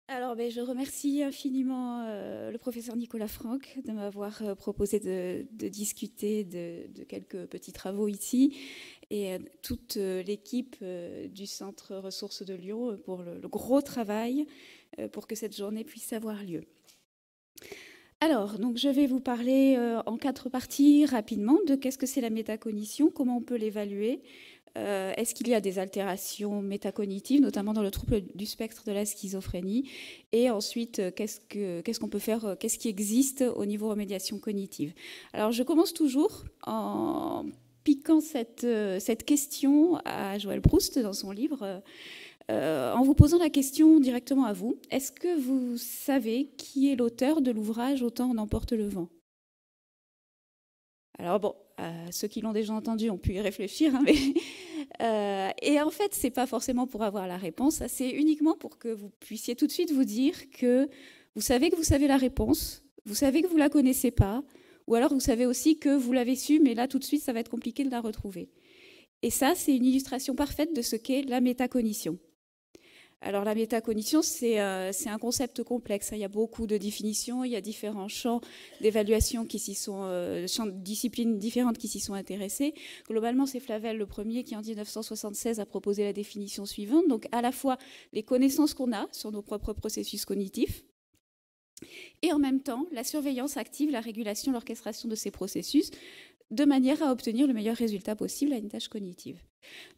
Alors, je remercie infiniment le professeur Nicolas Franck de m'avoir proposé de discuter de quelques petits travaux ici et toute l'équipe du Centre Ressources de Lyon pour le gros travail pour que cette journée puisse avoir lieu. Alors, donc je vais vous parler en 4 parties rapidement de qu'est-ce que c'est la métacognition, comment on peut l'évaluer. Est-ce qu'il y a des altérations métacognitives, notamment dans le trouble du spectre de la schizophrénie? Et ensuite, qu'est-ce qu'on peut faire, qu'est-ce qui existe au niveau remédiation cognitive? Alors, je commence toujours en piquant cette question à Joël Proust dans son livre, en vous posant la question directement à vous. Est-ce que vous savez qui est l'auteur de l'ouvrage Autant en emporte le vent? Alors bon, ceux qui l'ont déjà entendu ont pu y réfléchir, hein, et en fait, c'est pas forcément pour avoir la réponse, c'est uniquement pour que vous puissiez tout de suite vous dire que vous savez la réponse, vous savez que vous la connaissez pas, ou alors vous savez aussi que vous l'avez su, mais là tout de suite, ça va être compliqué de la retrouver. Et ça, c'est une illustration parfaite de ce qu'est la métacognition. Alors la métacognition, c'est un concept complexe. Il y a beaucoup de définitions, il y a différents champs d'évaluation qui s'y sont, champs de disciplines différentes qui s'y sont intéressés. Globalement, c'est Flavel le premier qui, en 1976, a proposé la définition suivante. Donc à la fois les connaissances qu'on a sur nos propres processus cognitifs, et en même temps la surveillance active, la régulation, l'orchestration de ces processus, de manière à obtenir le meilleur résultat possible à une tâche cognitive.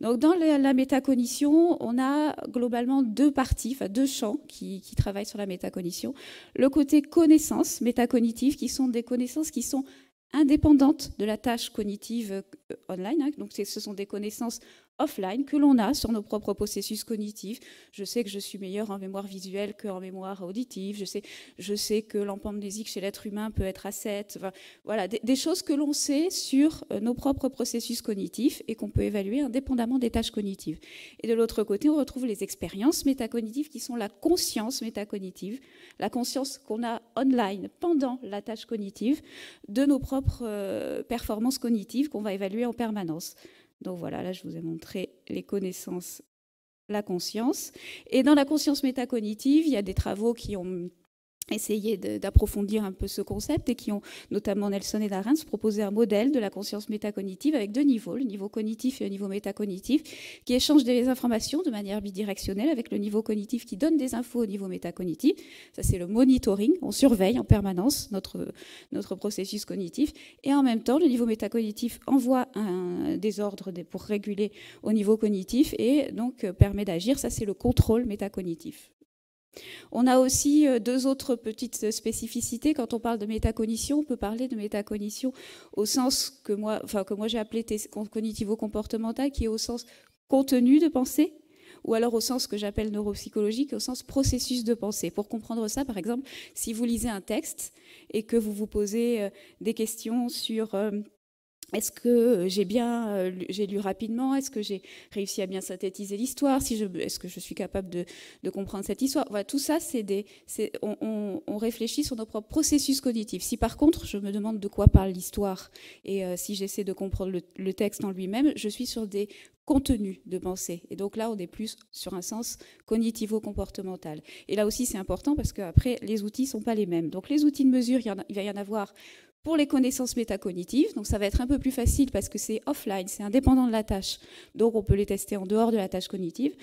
Donc dans la métacognition, on a globalement deux parties, enfin deux champs qui travaillent sur la métacognition. Le côté connaissances métacognitives, qui sont des connaissances qui sont indépendantes de la tâche cognitive online. Hein. Donc ce sont des connaissances offline que l'on a sur nos propres processus cognitifs. Je sais que je suis meilleure en mémoire visuelle qu'en mémoire auditive. Je sais que l'empamnésique chez l'être humain peut être à 7. Enfin, voilà, des choses que l'on sait sur nos propres processus cognitifs et qu'on peut évaluer indépendamment des tâches cognitives. Et de l'autre côté, on retrouve les expériences métacognitives qui sont la conscience métacognitive, la conscience qu'on a online pendant la tâche cognitive de nos propres performances cognitives qu'on va évaluer en permanence. Donc voilà, là je vous ai montré les connaissances, la conscience. Et dans la conscience métacognitive, il y a des travaux qui ont essayé d'approfondir un peu ce concept et qui ont, notamment Nelson et Darens, proposé un modèle de la conscience métacognitive avec deux niveaux, le niveau cognitif et le niveau métacognitif, qui échangent des informations de manière bidirectionnelle avec le niveau cognitif qui donne des infos au niveau métacognitif. Ça, c'est le monitoring. On surveille en permanence notre processus cognitif. Et en même temps, le niveau métacognitif envoie des ordres pour réguler au niveau cognitif et donc permet d'agir. Ça, c'est le contrôle métacognitif. On a aussi deux autres petites spécificités. Quand on parle de métacognition, on peut parler de métacognition au sens que moi j'ai appelé cognitivo-comportemental, qui est au sens contenu de pensée, ou alors au sens que j'appelle neuropsychologique, au sens processus de pensée. Pour comprendre ça, par exemple, si vous lisez un texte et que vous vous posez des questions sur est-ce que j'ai lu rapidement? Est-ce que j'ai réussi à bien synthétiser l'histoire? Est-ce que je suis capable de comprendre cette histoire? Voilà, tout ça, on réfléchit sur nos propres processus cognitifs. Si par contre, je me demande de quoi parle l'histoire et si j'essaie de comprendre le texte en lui-même, je suis sur des contenus de pensée. Et donc là, on est plus sur un sens cognitivo-comportemental. Et là aussi, c'est important parce qu'après, les outils ne sont pas les mêmes. Donc les outils de mesure, il va y en avoir pour les connaissances métacognitives. Donc ça va être un peu plus facile parce que c'est offline, c'est indépendant de la tâche. Donc on peut les tester en dehors de la tâche cognitive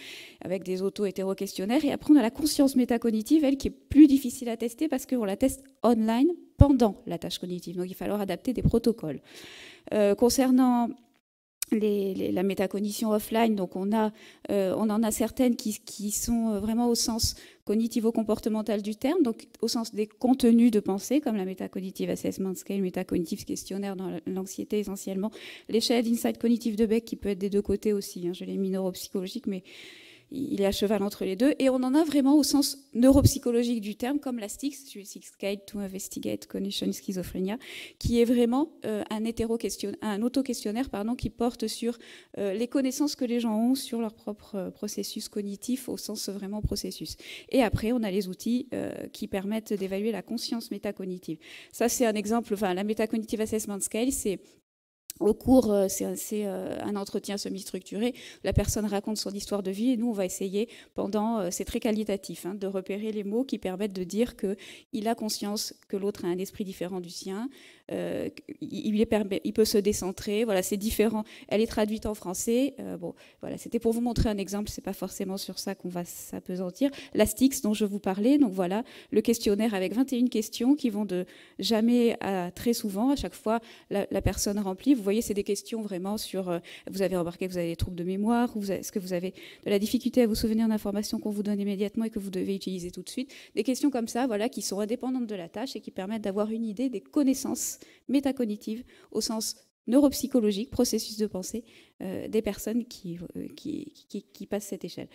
avec des auto-hétéro-questionnaires. Et après, on a la conscience métacognitive, elle, qui est plus difficile à tester parce qu'on la teste online pendant la tâche cognitive. Donc il va falloir adapter des protocoles. Concernant la métacognition offline, donc on en a certaines qui sont vraiment au sens cognitivo-comportemental du terme, donc au sens des contenus de pensée, comme la Metacognitive Assessment Scale, Metacognitive Questionnaire dans l'anxiété essentiellement, l'échelle d'insight cognitive de Beck qui peut être des deux côtés aussi, hein, je l'ai mis neuropsychologique, mais il est à cheval entre les deux, et on en a vraiment au sens neuropsychologique du terme, comme la STIX, Six Guide to Investigate Cognition Schizophrenia, qui est vraiment un auto-questionnaire qui porte sur les connaissances que les gens ont sur leur propre processus cognitif, au sens vraiment processus. Et après, on a les outils qui permettent d'évaluer la conscience métacognitive. Ça, c'est un exemple, la Metacognitive Assessment Scale, Au cours, c'est un entretien semi-structuré. La personne raconte son histoire de vie et nous, on va essayer pendant, c'est très qualitatif, de repérer les mots qui permettent de dire qu'il a conscience que l'autre a un esprit différent du sien. Il peut se décentrer. Voilà, c'est différent. Elle est traduite en français. Bon, voilà, c'était pour vous montrer un exemple. C'est pas forcément sur ça qu'on va s'apesantir. La Stix dont je vous parlais. Donc voilà, le questionnaire avec 21 questions qui vont de jamais à très souvent. À chaque fois, la personne remplit. Vous voyez, c'est des questions vraiment sur... vous avez remarqué que vous avez des troubles de mémoire, est-ce que vous avez de la difficulté à vous souvenir d'informations qu'on vous donne immédiatement et que vous devez utiliser tout de suite. Des questions comme ça, voilà, qui sont indépendantes de la tâche et qui permettent d'avoir une idée des connaissances métacognitives au sens neuropsychologique, processus de pensée des personnes qui passent cette échelle.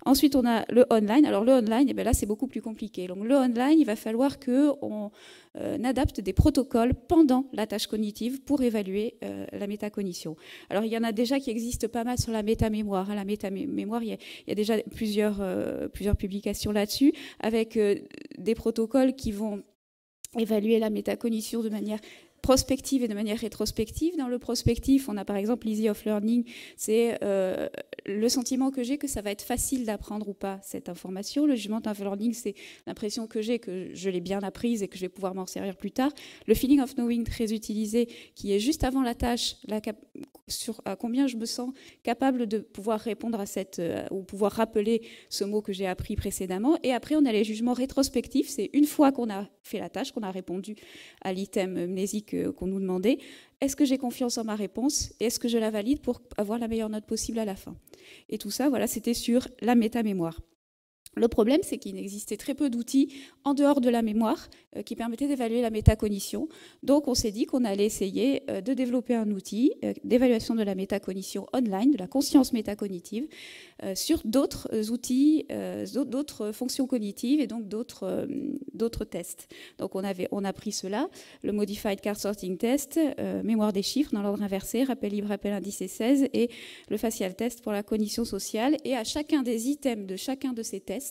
Ensuite, on a le online. Alors, le online, eh bien là, c'est beaucoup plus compliqué. Donc, le online, il va falloir qu'on adapte des protocoles pendant la tâche cognitive pour évaluer la métacognition. Alors, il y en a déjà qui existent pas mal sur la métamémoire. La métamémoire, il y a déjà plusieurs publications là-dessus, avec des protocoles qui vont évaluer la métacognition de manière prospective et de manière rétrospective. Dans le prospectif, on a par exemple l'easy of learning, c'est le sentiment que j'ai que ça va être facile d'apprendre ou pas cette information. Le judgment of learning, c'est l'impression que j'ai que je l'ai bien apprise et que je vais pouvoir m'en servir plus tard. Le feeling of knowing, très utilisé, qui est juste avant la tâche, sur à combien je me sens capable de pouvoir répondre à ou pouvoir rappeler ce mot que j'ai appris précédemment. Et après, on a les jugements rétrospectifs, c'est une fois qu'on a fait la tâche, qu'on a répondu à l'item mnésique qu'on nous demandait, est-ce que j'ai confiance en ma réponse et est-ce que je la valide pour avoir la meilleure note possible à la fin. Et tout ça, voilà, c'était sur la métamémoire. Le problème, c'est qu'il existait très peu d'outils en dehors de la mémoire qui permettaient d'évaluer la métacognition. Donc, on s'est dit qu'on allait essayer de développer un outil d'évaluation de la métacognition online, de la conscience métacognitive, sur d'autres outils, d'autres fonctions cognitives et donc d'autres tests. Donc, on a pris cela, le Modified Card Sorting Test, mémoire des chiffres dans l'ordre inversé, rappel libre, rappel indice 16, et le facial test pour la cognition sociale. Et à chacun des items de chacun de ces tests,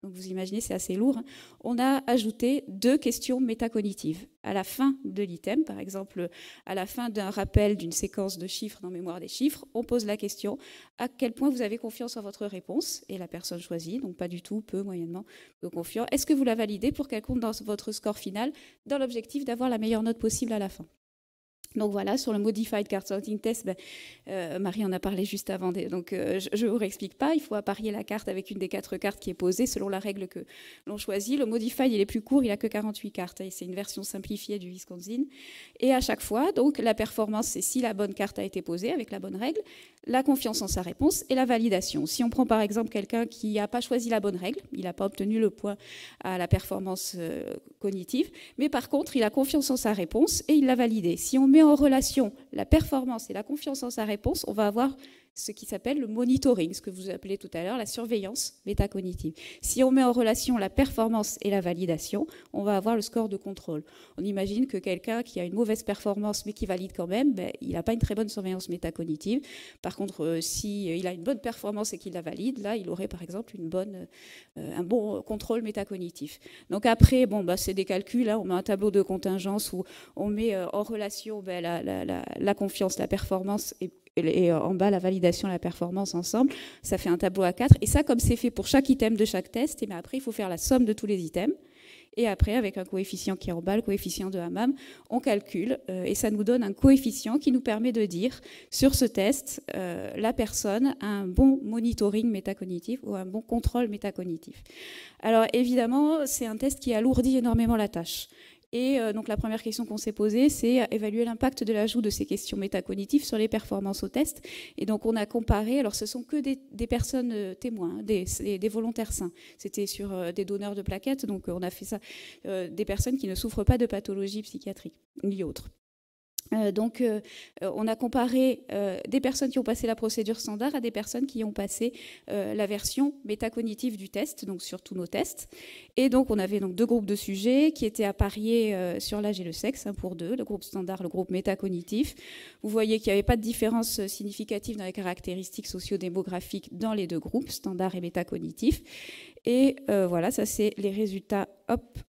donc vous imaginez, c'est assez lourd, on a ajouté 2 questions métacognitives. À la fin de l'item, par exemple, à la fin d'un rappel d'une séquence de chiffres dans mémoire des chiffres, on pose la question à quel point vous avez confiance en votre réponse, et la personne choisit, donc pas du tout, peu, moyennement, peu confiant. Est-ce que vous la validez pour qu'elle compte dans votre score final, dans l'objectif d'avoir la meilleure note possible à la fin? Donc voilà, sur le Modified Card Sorting Test, Marie en a parlé juste avant, donc je ne vous réexplique pas. Il faut apparier la carte avec une des 4 cartes qui est posée selon la règle que l'on choisit. Le Modified, il est plus court, il n'a que 48 cartes. C'est une version simplifiée du Wisconsin. Et à chaque fois, donc, la performance, c'est si la bonne carte a été posée avec la bonne règle, la confiance en sa réponse et la validation. Si on prend par exemple quelqu'un qui n'a pas choisi la bonne règle, il n'a pas obtenu le point à la performance cognitive, mais par contre, il a confiance en sa réponse et il l'a validée. Si on met en relation la performance et la confiance en sa réponse, on va avoir ce qui s'appelle le monitoring, ce que vous appelez tout à l'heure la surveillance métacognitive. Si on met en relation la performance et la validation, on va avoir le score de contrôle. On imagine que quelqu'un qui a une mauvaise performance mais qui valide quand même, il n'a pas une très bonne surveillance métacognitive. Par contre, s'il a une bonne performance et qu'il la valide, là, il aurait par exemple un bon contrôle métacognitif. Donc après, c'est des calculs, on met un tableau de contingence où on met en relation la confiance, la performance et en bas la validation, la performance ensemble, ça fait un tableau à 4. Et ça, comme c'est fait pour chaque item de chaque test, et bien après, il faut faire la somme de tous les items. Et après, avec un coefficient qui est en bas, le coefficient de Hammam, on calcule et ça nous donne un coefficient qui nous permet de dire, sur ce test, la personne a un bon monitoring métacognitif ou un bon contrôle métacognitif. Alors évidemment, c'est un test qui alourdit énormément la tâche. Et donc la première question qu'on s'est posée, c'est évaluer l'impact de l'ajout de ces questions métacognitives sur les performances au test. Et donc on a comparé, alors ce sont que des personnes témoins, des volontaires sains. C'était sur des donneurs de plaquettes, donc on a fait ça, des personnes qui ne souffrent pas de pathologie psychiatrique ni autre. Donc, on a comparé des personnes qui ont passé la procédure standard à des personnes qui ont passé la version métacognitive du test, donc sur tous nos tests. Et donc, on avait donc 2 groupes de sujets qui étaient appariés sur l'âge et le sexe, pour 2, le groupe standard, le groupe métacognitif. Vous voyez qu'il n'y avait pas de différence significative dans les caractéristiques sociodémographiques dans les 2 groupes, standard et métacognitif. Et voilà, ça c'est les résultats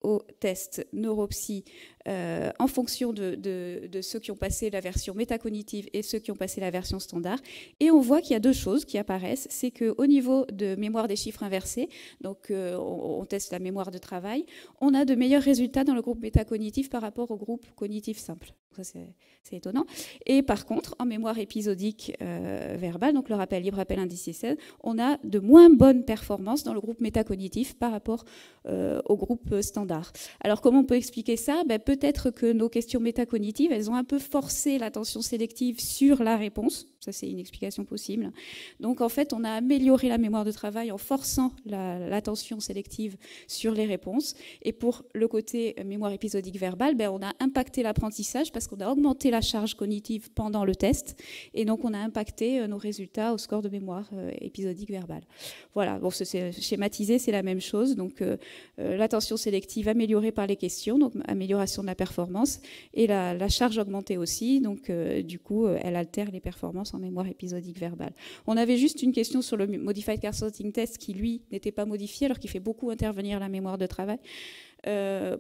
au test neuropsy en fonction de ceux qui ont passé la version métacognitive et ceux qui ont passé la version standard. Et on voit qu'il y a deux choses qui apparaissent. C'est qu'au niveau de mémoire des chiffres inversés, donc on teste la mémoire de travail, on a de meilleurs résultats dans le groupe métacognitif par rapport au groupe cognitif simple. Ça, c'est étonnant. Et par contre, en mémoire épisodique verbale, donc le rappel libre, rappel indiciel, on a de moins bonnes performances dans le groupe métacognitif par rapport au groupe standard. Alors comment on peut expliquer ça? Peut-être que nos questions métacognitives, elles ont un peu forcé l'attention sélective sur la réponse. Ça, c'est une explication possible. Donc, en fait, on a amélioré la mémoire de travail en forçant l'attention sélective sur les réponses. Et pour le côté mémoire épisodique verbale, on a impacté l'apprentissage parce qu'on a augmenté la charge cognitive pendant le test. Et donc, on a impacté nos résultats au score de mémoire épisodique verbale. Voilà, bon, c'est schématisé, c'est la même chose. Donc, l'attention sélective améliorée par les questions, donc amélioration de la performance, et la charge augmentée aussi. Donc, du coup, elle altère les performances en mémoire épisodique verbale. On avait juste une question sur le Modified Card Sorting Test qui, lui, n'était pas modifié, alors qu'il fait beaucoup intervenir la mémoire de travail.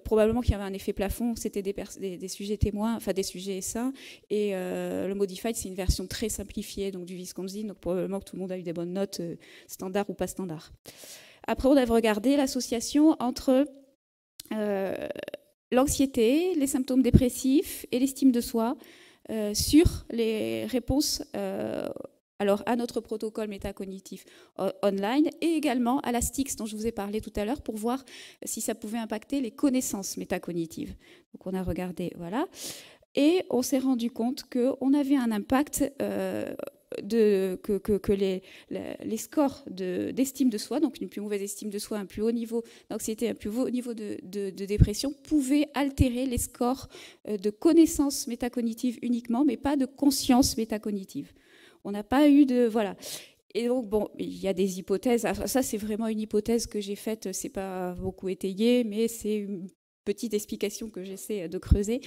Probablement qu'il y avait un effet plafond, c'était des sujets témoins, enfin des sujets sains, et le Modified, c'est une version très simplifiée donc, du Wisconsin, donc probablement que tout le monde a eu des bonnes notes, standard ou pas standard. Après, on avait regardé l'association entre l'anxiété, les symptômes dépressifs et l'estime de soi sur les réponses alors à notre protocole métacognitif online et également à la STIX dont je vous ai parlé tout à l'heure pour voir si ça pouvait impacter les connaissances métacognitives. Donc on a regardé, voilà. Et on s'est rendu compte qu'on avait un impact que les scores d'estime de soi, donc une plus mauvaise estime de soi, un plus haut niveau d'anxiété, un plus haut niveau de dépression, pouvaient altérer les scores de connaissances métacognitives uniquement, mais pas de conscience métacognitive. On n'a pas eu de... Voilà. Et donc, bon, il y a des hypothèses. Ça, c'est vraiment une hypothèse que j'ai faite. C'est pas beaucoup étayé, mais c'est une petite explication que j'essaie de creuser.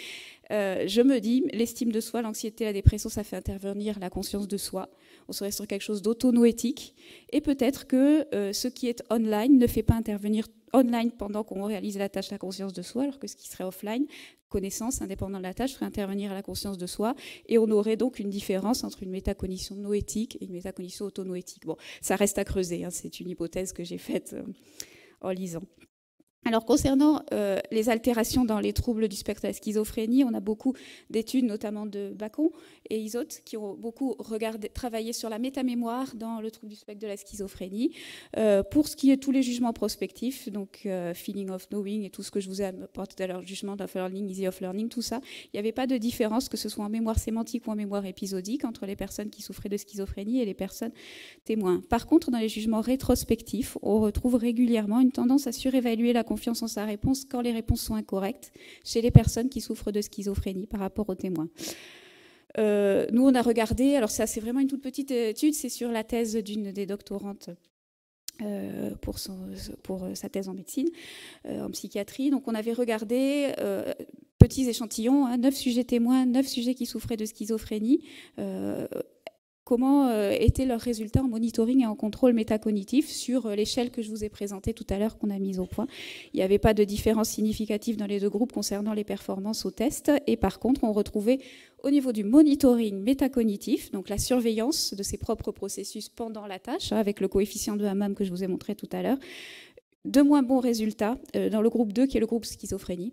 Je me dis, l'estime de soi, l'anxiété, la dépression, ça fait intervenir la conscience de soi. On serait sur quelque chose d'autonoétique. Et peut-être que ce qui est online ne fait pas intervenir online pendant qu'on réalise la tâche la conscience de soi, alors que ce qui serait offline, connaissance, indépendant de la tâche, ferait intervenir à la conscience de soi. Et on aurait donc une différence entre une métacognition noétique et une métacognition autonoétique. Bon, ça reste à creuser. Hein, c'est une hypothèse que j'ai faite en lisant. Alors, concernant les altérations dans les troubles du spectre de la schizophrénie, on a beaucoup d'études, notamment de Bacon et Izot, qui ont beaucoup travaillé sur la métamémoire dans le trouble du spectre de la schizophrénie. Pour ce qui est tous les jugements prospectifs, donc feeling of knowing et tout ce que je vous ai apporté tout à l'heure, jugement of learning, easy of learning, tout ça, il n'y avait pas de différence, que ce soit en mémoire sémantique ou en mémoire épisodique, entre les personnes qui souffraient de schizophrénie et les personnes témoins. Par contre, dans les jugements rétrospectifs, on retrouve régulièrement une tendance à surévaluer la confiance en sa réponse quand les réponses sont incorrectes chez les personnes qui souffrent de schizophrénie par rapport aux témoins. Nous, on a regardé, alors ça c'est vraiment une toute petite étude, c'est sur la thèse d'une des doctorantes pour sa thèse en médecine, en psychiatrie. Donc on avait regardé petits échantillons, 9 sujets témoins, 9 sujets qui souffraient de schizophrénie, comment étaient leurs résultats en monitoring et en contrôle métacognitif sur l'échelle que je vous ai présentée tout à l'heure, qu'on a mise au point. Il n'y avait pas de différence significative dans les deux groupes concernant les performances au test. Et par contre, on retrouvait au niveau du monitoring métacognitif, donc la surveillance de ses propres processus pendant la tâche, avec le coefficient de Hammam que je vous ai montré tout à l'heure, de moins bons résultats dans le groupe 2, qui est le groupe schizophrénie,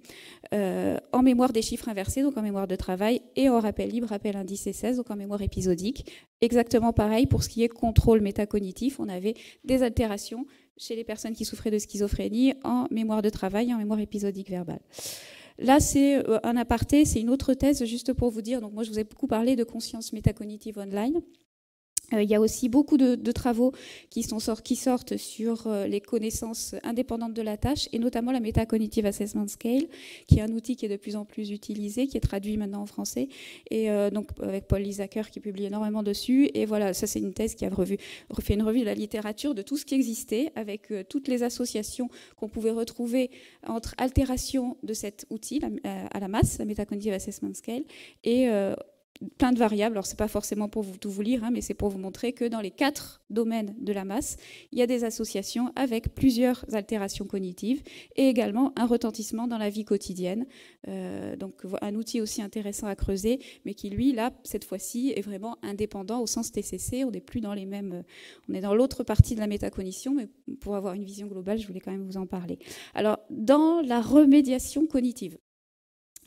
en mémoire des chiffres inversés, donc en mémoire de travail, et en rappel libre, rappel indice 16, donc en mémoire épisodique. Exactement pareil pour ce qui est contrôle métacognitif. On avait des altérations chez les personnes qui souffraient de schizophrénie en mémoire de travail et en mémoire épisodique verbale. Là, c'est un aparté, c'est une autre thèse, juste pour vous dire. Donc moi, je vous ai beaucoup parlé de conscience métacognitive online. Il y a aussi beaucoup de travaux qui sortent sur les connaissances indépendantes de la tâche, et notamment la Metacognitive Assessment Scale, qui est un outil qui est de plus en plus utilisé, qui est traduit maintenant en français, et donc avec Paul Liesacker qui publie énormément dessus. Et voilà, ça c'est une thèse qui a refait une revue de la littérature de tout ce qui existait, avec toutes les associations qu'on pouvait retrouver entre altération de cet outil à la masse, la Metacognitive Assessment Scale, et plein de variables. Alors, ce n'est pas forcément pour tout vous lire, hein, mais c'est pour vous montrer que dans les 4 domaines de la masse, il y a des associations avec plusieurs altérations cognitives et également un retentissement dans la vie quotidienne. Donc, un outil aussi intéressant à creuser, mais qui, lui, là, cette fois-ci, est vraiment indépendant au sens TCC. On n'est plus dans les mêmes... On est dans l'autre partie de la métacognition, mais pour avoir une vision globale, je voulais quand même vous en parler. Alors, dans la remédiation cognitive,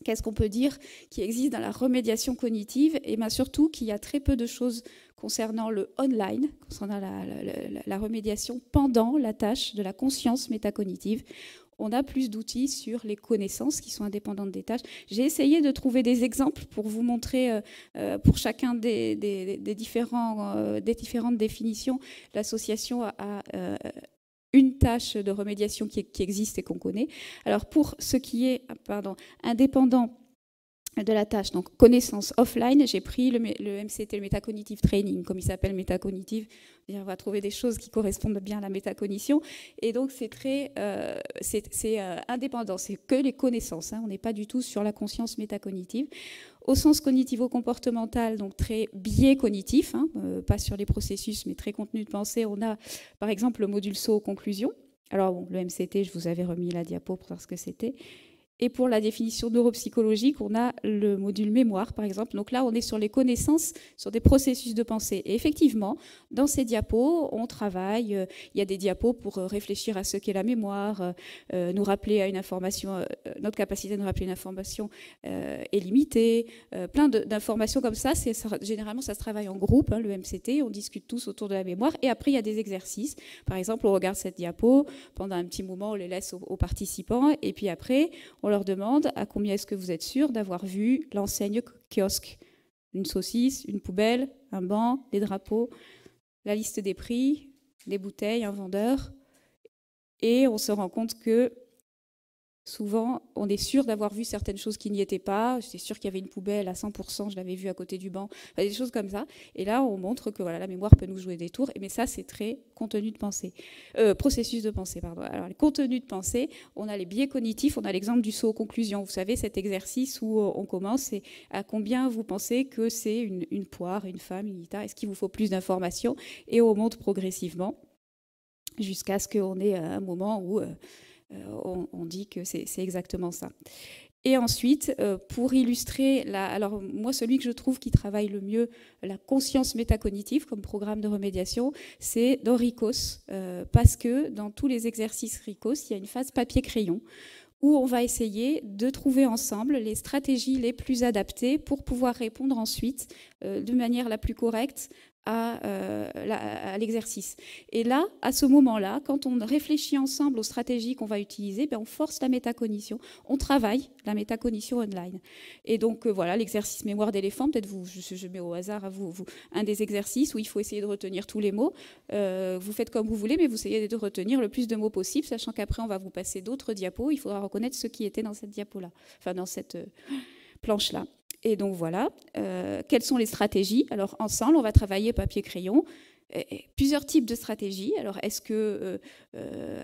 qu'est-ce qu'on peut dire qui existe dans la remédiation cognitive? Et bien surtout qu'il y a très peu de choses concernant le online, concernant la remédiation pendant la tâche de la conscience métacognitive. On a plus d'outils sur les connaissances qui sont indépendantes des tâches. J'ai essayé de trouver des exemples pour vous montrer, pour chacun des différentes définitions, l'association à une tâche de remédiation qui existe et qu'on connaît. Alors pour ce qui est indépendant de la tâche, donc connaissance offline, j'ai pris le MCT, le Metacognitive Training, comme il s'appelle Métacognitive. On va trouver des choses qui correspondent bien à la métacognition. Et donc c'est très indépendant, c'est que les connaissances, hein. On n'est pas du tout sur la conscience métacognitive. Au sens cognitivo-comportemental, donc très biais cognitif, hein, pas sur les processus, mais très contenu de pensée, on a par exemple le module SO conclusion. Alors bon, le MCT, je vous avais remis la diapo pour voir ce que c'était. Et pour la définition neuropsychologique, on a le module mémoire, par exemple. Donc là, on est sur les connaissances, sur des processus de pensée. Et effectivement, dans ces diapos, on travaille. Il y a des diapos pour réfléchir à ce qu'est la mémoire, nous rappeler à une information, notre capacité de nous rappeler une information est limitée. Plein d'informations comme ça. Généralement, ça se travaille en groupe, hein, le MCT. On discute tous autour de la mémoire. Et après, il y a des exercices. Par exemple, on regarde cette diapo. Pendant un petit moment, on les laisse aux participants. Et puis après, on leur demande à combien est-ce que vous êtes sûr d'avoir vu l'enseigne kiosque. Une saucisse, une poubelle, un banc, des drapeaux, la liste des prix, des bouteilles, un vendeur. Et on se rend compte que souvent, on est sûr d'avoir vu certaines choses qui n'y étaient pas. J'étais sûr qu'il y avait une poubelle à 100%, je l'avais vue à côté du banc. Enfin, des choses comme ça. Et là, on montre que voilà, la mémoire peut nous jouer des tours. Mais ça, c'est très contenu de pensée. Processus de pensée, pardon. Alors, les contenus de pensée, on a les biais cognitifs. On a l'exemple du saut aux conclusions. Vous savez, cet exercice où on commence, et à combien vous pensez que c'est une poire, une femme, une guitare? Est-ce qu'il vous faut plus d'informations? Et on monte progressivement jusqu'à ce qu'on ait un moment où... on dit que c'est exactement ça. Et ensuite, pour illustrer, alors moi, celui que je trouve qui travaille le mieux la conscience métacognitive comme programme de remédiation, c'est dans RICOS, parce que dans tous les exercices RICOS, il y a une phase papier-crayon où on va essayer de trouver ensemble les stratégies les plus adaptées pour pouvoir répondre ensuite de manière la plus correcte à l'exercice. Et là, à ce moment-là, quand on réfléchit ensemble aux stratégies qu'on va utiliser, on force la métacognition, on travaille la métacognition online. Et donc voilà, l'exercice mémoire d'éléphant, peut-être je mets au hasard à vous un des exercices où il faut essayer de retenir tous les mots. Vous faites comme vous voulez, mais vous essayez de retenir le plus de mots possible, sachant qu'après on va vous passer d'autres diapos. Il faudra reconnaître ce qui était dans cette diapo-là, enfin dans cette planche-là. Et donc voilà, quelles sont les stratégies? Alors ensemble, on va travailler papier-crayon, plusieurs types de stratégies. Alors est-ce que...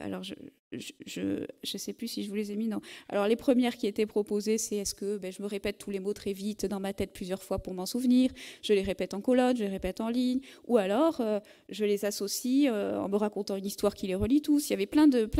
alors je sais plus si je vous les ai mis, non. Alors les premières qui étaient proposées, c'est est-ce que je me répète tous les mots très vite dans ma tête plusieurs fois pour m'en souvenir, je les répète en colonne, je les répète en ligne, ou alors je les associe en me racontant une histoire qui les relie tous. Il y avait plein de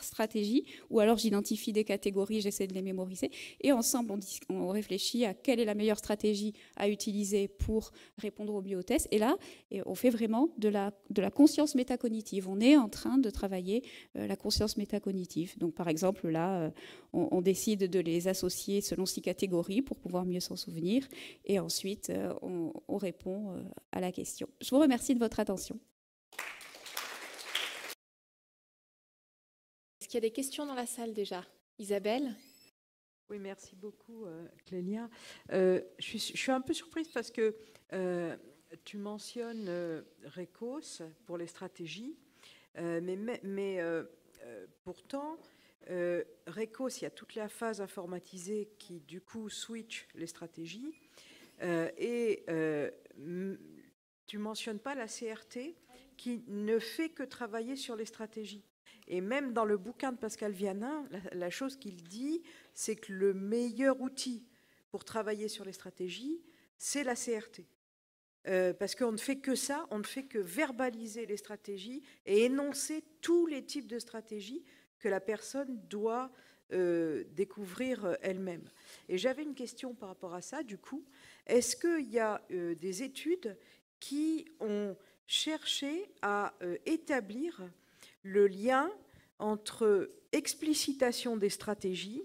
stratégies, ou alors j'identifie des catégories, j'essaie de les mémoriser, et ensemble on réfléchit à quelle est la meilleure stratégie à utiliser pour répondre au mieux au test. Et là, on fait vraiment de la conscience métacognitive. On est en train de travailler la conscience métacognitive. Donc, par exemple, là, on décide de les associer selon 6 catégories pour pouvoir mieux s'en souvenir. Et ensuite, on répond à la question. Je vous remercie de votre attention. Est-ce qu'il y a des questions dans la salle déjà? Isabelle? Oui, merci beaucoup, Clélia. Je suis un peu surprise parce que tu mentionnes RICOS pour les stratégies, mais pourtant, RICOS, il y a toute la phase informatisée qui, du coup, switch les stratégies. Et tu ne mentionnes pas la CRT qui ne fait que travailler sur les stratégies. Et même dans le bouquin de Pascal Vianin, la chose qu'il dit, c'est que le meilleur outil pour travailler sur les stratégies, c'est la CRT. Parce qu'on ne fait que ça, on ne fait que verbaliser les stratégies et énoncer tous les types de stratégies que la personne doit découvrir elle-même. Et j'avais une question par rapport à ça, du coup. Est-ce qu'il y a des études qui ont cherché à établir le lien entre explicitation des stratégies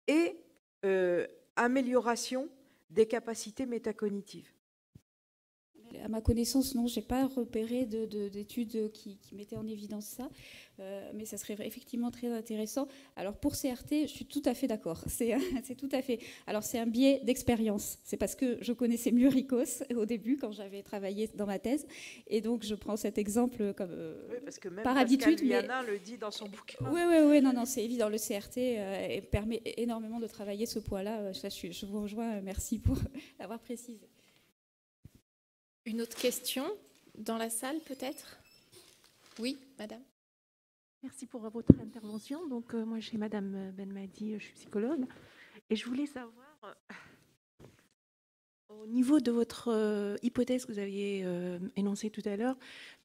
et amélioration des capacités métacognitives? À ma connaissance, non, je n'ai pas repéré d'études qui mettaient en évidence ça, mais ça serait effectivement très intéressant. Alors pour CRT, je suis tout à fait d'accord. C'est tout à fait. Alors c'est un biais d'expérience. C'est parce que je connaissais mieux RICOS au début quand j'avais travaillé dans ma thèse, et donc je prends cet exemple comme oui, parce que même par Pascal habitude. Viana le dit dans son bouquin. Oui, non, c'est évident. Le CRT permet énormément de travailler ce poids-là. Je vous rejoins. Merci pour l'avoir précisé. Une autre question dans la salle, peut-être? Oui, madame. Merci pour votre intervention. Donc, moi, je suis madame Benmadi, je suis psychologue. Et je voulais savoir, au niveau de votre hypothèse que vous aviez énoncée tout à l'heure,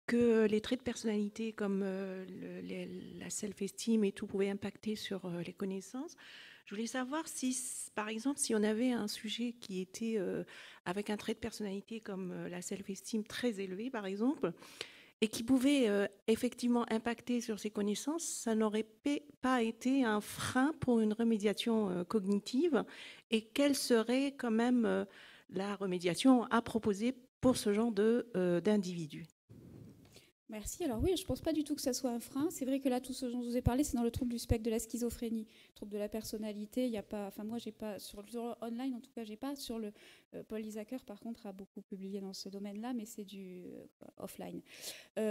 que les traits de personnalité comme la self-esteem et tout pouvaient impacter sur les connaissances. Je voulais savoir si, par exemple, si on avait un sujet qui était avec un trait de personnalité comme la self-esteem très élevé, par exemple, et qui pouvait effectivement impacter sur ses connaissances, ça n'aurait pas été un frein pour une remédiation cognitive. Et quelle serait quand même la remédiation à proposer pour ce genre d'individus? Merci. Alors oui, je ne pense pas du tout que ça soit un frein. C'est vrai que là, tout ce dont je vous ai parlé, c'est dans le trouble du spectre de la schizophrénie, trouble de la personnalité. Il n'y a pas, enfin moi, j'ai pas sur online, en tout cas, j'ai pas sur le Paul Lisacker, par contre, a beaucoup publié dans ce domaine-là, mais c'est du offline.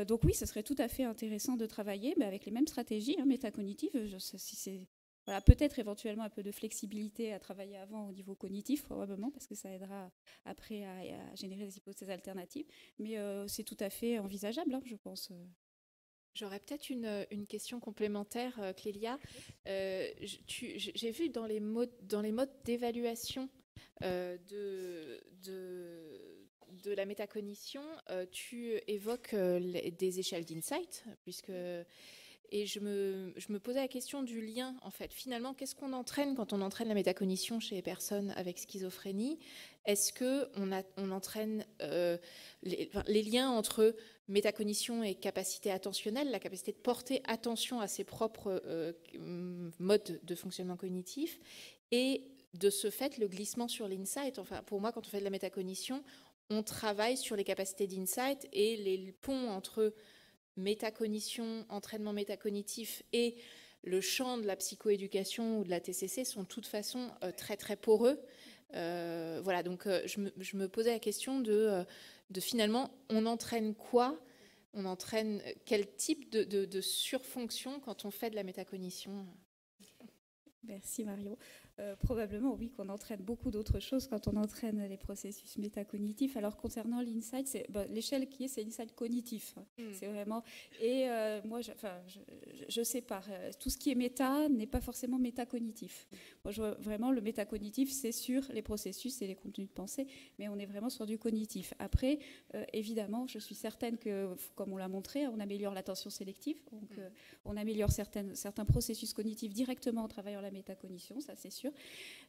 Donc oui, ce serait tout à fait intéressant de travailler, mais avec les mêmes stratégies métacognitives. Si c'est voilà, peut-être éventuellement un peu de flexibilité à travailler avant au niveau cognitif, probablement, parce que ça aidera après à générer des hypothèses alternatives. Mais c'est tout à fait envisageable, je pense. J'aurais peut-être une question complémentaire, Clélia. J'ai vu dans les modes d'évaluation de la métacognition, tu évoques des échelles d'insight, et je me posais la question du lien, en fait. Finalement, qu'est-ce qu'on entraîne quand on entraîne la métacognition chez les personnes avec schizophrénie? Est-ce qu'on entraîne les liens entre métacognition et capacité attentionnelle, la capacité de porter attention à ses propres modes de fonctionnement cognitif, et de ce fait, le glissement sur l'insight? Enfin, pour moi, quand on fait de la métacognition, on travaille sur les capacités d'insight, et les ponts entre métacognition, entraînement métacognitif et le champ de la psychoéducation ou de la TCC sont de toute façon très très poreux. Voilà, donc je me posais la question de finalement, on entraîne quoi? On entraîne quel type de surfonction quand on fait de la métacognition? Merci Marion. Probablement, oui, qu'on entraîne beaucoup d'autres choses quand on entraîne les processus métacognitifs. Alors, concernant l'insight, l'échelle qui est, c'est l'insight cognitif. C'est vraiment... Et moi, je sépare. Tout ce qui est méta n'est pas forcément métacognitif. Moi, vraiment, le métacognitif, c'est sur les processus et les contenus de pensée, mais on est vraiment sur du cognitif. Après, évidemment, je suis certaine que, comme on l'a montré, on améliore l'attention sélective. Donc, on améliore certains processus cognitifs directement en travaillant la métacognition, ça c'est sûr.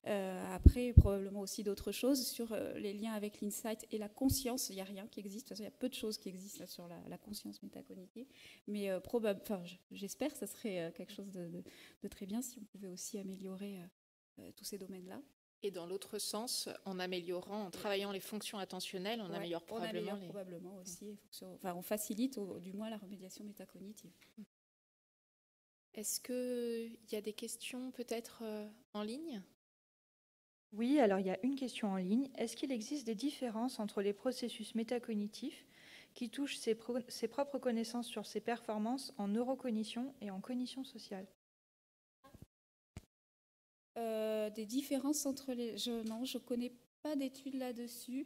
Après, probablement aussi d'autres choses sur les liens avec l'insight et la conscience. Il n'y a rien qui existe. Il y a peu de choses qui existent sur la conscience métacognitive. Mais j'espère que ça serait quelque chose de très bien si on pouvait aussi améliorer tous ces domaines-là. Et dans l'autre sens, en améliorant, en travaillant les fonctions attentionnelles, on améliore probablement aussi. On facilite du moins la remédiation métacognitive. Est-ce qu'il y a des questions peut-être en ligne? Oui, alors il y a une question en ligne. Est-ce qu'il existe des différences entre les processus métacognitifs qui touchent ses propres connaissances sur ses performances en neurocognition et en cognition sociale? Des différences entre les... Non, je ne connais pas d'études là-dessus.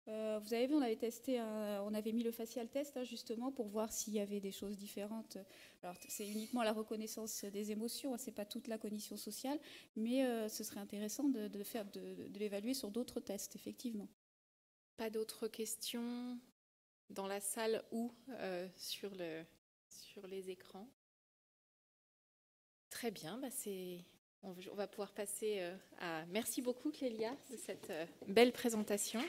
Vous avez vu, on avait testé, on avait mis le facial test justement pour voir s'il y avait des choses différentes. Alors c'est uniquement la reconnaissance des émotions, c'est pas toute la cognition sociale, mais ce serait intéressant de l'évaluer sur d'autres tests, effectivement. Pas d'autres questions dans la salle ou sur les écrans? Très bien, on va pouvoir passer à... Merci beaucoup Clélia de cette belle présentation.